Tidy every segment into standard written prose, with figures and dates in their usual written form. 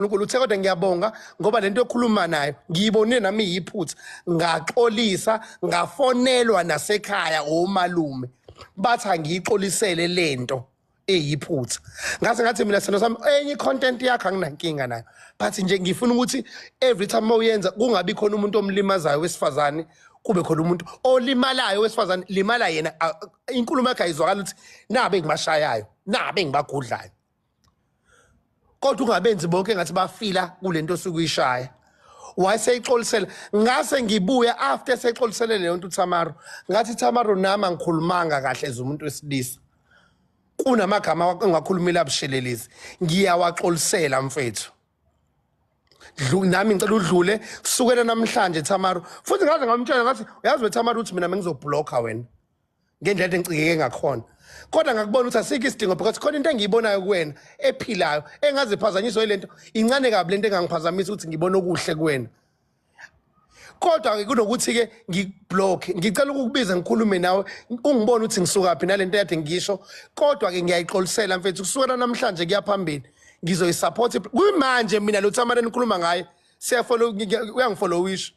uNkulunkulu uthe kodwa ngiyabonga ngoba lento yokhuluma nayo ngiyibone nami iyiphutha ngaxolisa ngafonelwa nasekhaya omalume bathi angiyixolisele lento eyiphutha ngase ngathi mina sino sami enye content yakhe anginankinga nayo but nje ngifuna ukuthi every time mawuyenza kungabi khona umuntu omlimazayo wesifazane kube khona umuntu olimalayo wesifazane limala yena inkulumo yakhe ayizwakala ukuthi nabe ngibashayayo nabe ngibagudlayo kodwa ungabenzi bonke ngathi bafila kulento osukuyishaya wayeseyixolisela ngase ngibuya after seyixolisele leyo nto uThamaro ngathi Thamaro nami angikhulumanga kahle ezumuntu wesilisa kunamagama engakhulumela abushelelezi ngiyawaxolisela mfethu nami ngicela udlule kusukela namhlanje Thamaro futhi ngaze ngamtshela ngathi uyazi weThamaro uthi mina ngizobhlocka wena ngendlela engicikeke ngakhona kodwa ngakubona ukuthi asikho isidingo because khona into engiyibonayo kuwena ephilayo engaziphazanyiswa ilento incane kabi lento engangiphazamisa ukuthi ngibone okuhle kuwena kodwa kunokuthi ke ngiblock ngicela ukukubiza ngikhulume nawe ungibone ukuthi ngisuka phi nalento yade ngisho kodwa ke ngiyayixolisela mfethu kusukela namhlanje kuyaphambili ngizoyisupport kuyimanje mina lo Thamaro enikhuluma ngaye siyafollow uyangifollowisha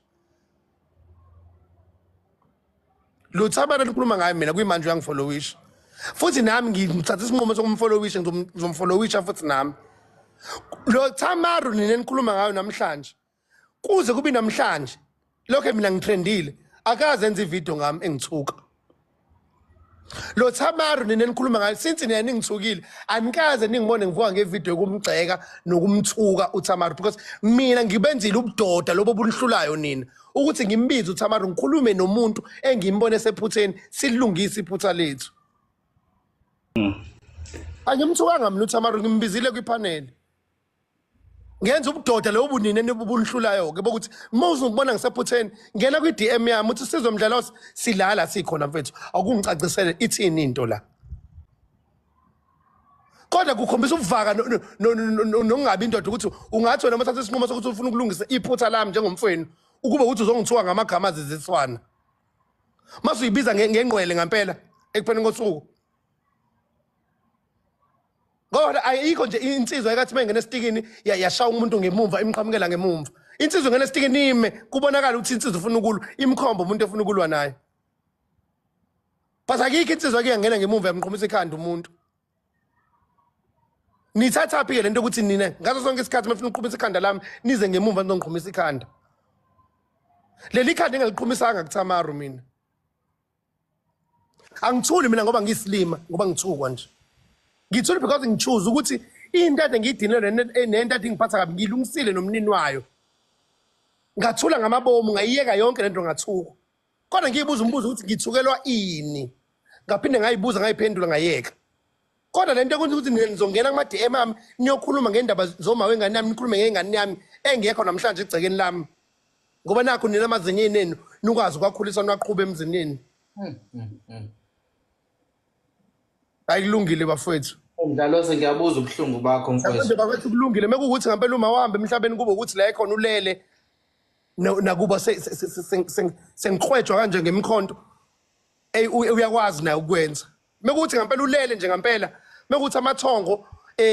lo Thamaro enikhuluma ngaye mina kuyimanje uyangifollowisha futhi nami ngithatha isinqumo sokumfollowisha ngizomfollowisha futhi nami lo Thamaro nina enikhuluma ngayo namhlanje kuze kube namhlanje lokho mina ngitrendile akaze enze ivideo ngami engithuka lo Thamaro nina enikhuluma ngayo since nina ningithukile anikaze ningibone ngivuka ngevideo kumgceka nokumthuka uThamaro because mina ngibenzile ubudoda lobo bunhlulayo nina ukuthi ngimbize uThamaro ngikhulume nomuntu engimbone sephutheni silungise iphutha lethu angimthukanga mina uThamaro ngimbizile kwipanel ngenza ubudoda lo bunini nebubunhlulayo ke bokuthi mawuzongibona ngisephutheni ngena kwi DM yami uthi sizomdlala silala sikhona mfethu akungicacisele ithini into la kodwa kukhombisa ubuvaka nokungabi indoda ukuthi ungathi wena mathatha isinqumo sokuthi ufuna ukulungisa iphutha lami njengomfweni ukube uthi uzongithuka ngamagama aziziswana masuyibiza ngengqwele ngempela ekupheleni kosuku ngoba ayikho nje insizwa ekathi mengene esitikini yashaya umuntu ngemumva imqhamukela ngemumva insizwa ngene esitikini ime kubonakala ukuthi insizwa ufuna ukulwa imkhombo umuntu efuna ukulwa naye base akikho insizwa kuyangena ngemumva yamqhumisa ikhanda umuntu nithatha phi ke lento ukuthi nina ngaso sonke isikhathi mafuna uqhumisa ikhanda lami nize ngemumva nizongiqhumisa ikhanda leli khanda engaliqhumisanga kuThamaro mina angithuli mina ngoba ngiyisilima ngoba ngithukwa nje ngithule because ngichoose ukuthi into ade ngiyidinele nento ade ngiphatha kabi ngilungisile nomnini wayo ngathula ngamabomu ngayiyeka yonke lento ngathuka kodwa ngiyibuza umbuzo ukuthi ngithukelwa ini ngaphinde ngayibuza ngayiphendula ngayeka kodwa lento ukuthi nizongena kuma DM ami niyokhuluma ngendaba zoma wengane yami nikhulume ngengane yami engekho namhlanje egcekeni lami ngoba nakho nina amazinyeni enu nukwazi ukwakhulisa naqhube emzinini ayilungile bafethu Umdlalo sengiyabuza ubuhlungu bakho mfowethu. Manje bafethu kulungile mekuwukuthi ngempela uma wahamba emhlabeni kube ukuthi la ekhona ulele nakuba sengikhwejwa kanje ngemkhonto uyakwazi naye ukwenza mekuthi ngempela ulele nje ngempela mekuthi amathongo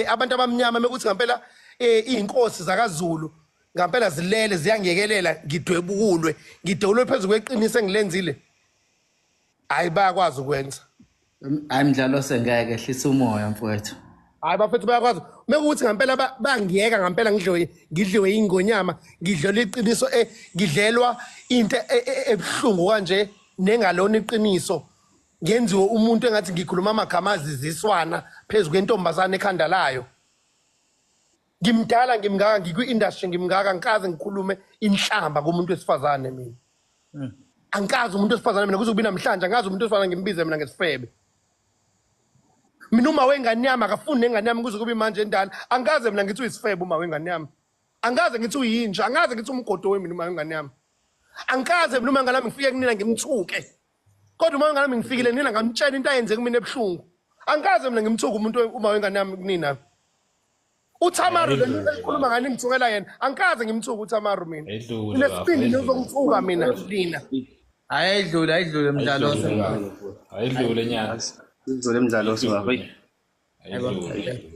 abantu abamnyama mekuthi ngempela izinkosi zakaZulu ngempela zilele ziyangekelela ngidwebukulwe ngidewulwe phezulu kweqiniso engilenzile hayi bayakwazi ukwenza Hayi mdlalo sengeke ehlisa umoya mfowethu. Hayi bafethu bayakwazi mekuthi ngempela bangiyeka ngempela ngidliwe ingonyama ngidlelwe iqiniso ngidlelwa into ebuhlungu kanje nengalona iqiniso ngenziwe umuntu engathi ngikhuluma amagama aziziswana phezulu kwentombazane ekhanda layo ngimdala ngimngaka ngikwi-industry ngimngaka ngikaze ngikhulume inhlamba kumuntu wesifazane mina angikazi umuntu wesifazane mina kuze kube namhlanje angazi umuntu wesifazane ngimbize mina ngesifebe mina uma wengane yami akafuni nengane yami kuze kube manje endala angaze mina ngithi uyisifebe uma wengane yami angaze ngithi uyinja angaze ngithi umgodo wemi uma wengane yami angaze mina uma ngane yami ngifike kunina ngimthuke kodwa uma ngane yami ngifikile nina ngamtshela into ayenze kumina ebuhlungu angaze mina ngimthuke umuntu uma wengane yami kunina uThamaro lento ekhuluma ngani ngithukela yena angaze ngimthuke uThamaro mina nesibindi ngizongithuka mina lina ayidlule mdlalo ayidlule nyaka Izole mdlalo so hayi. ayidlule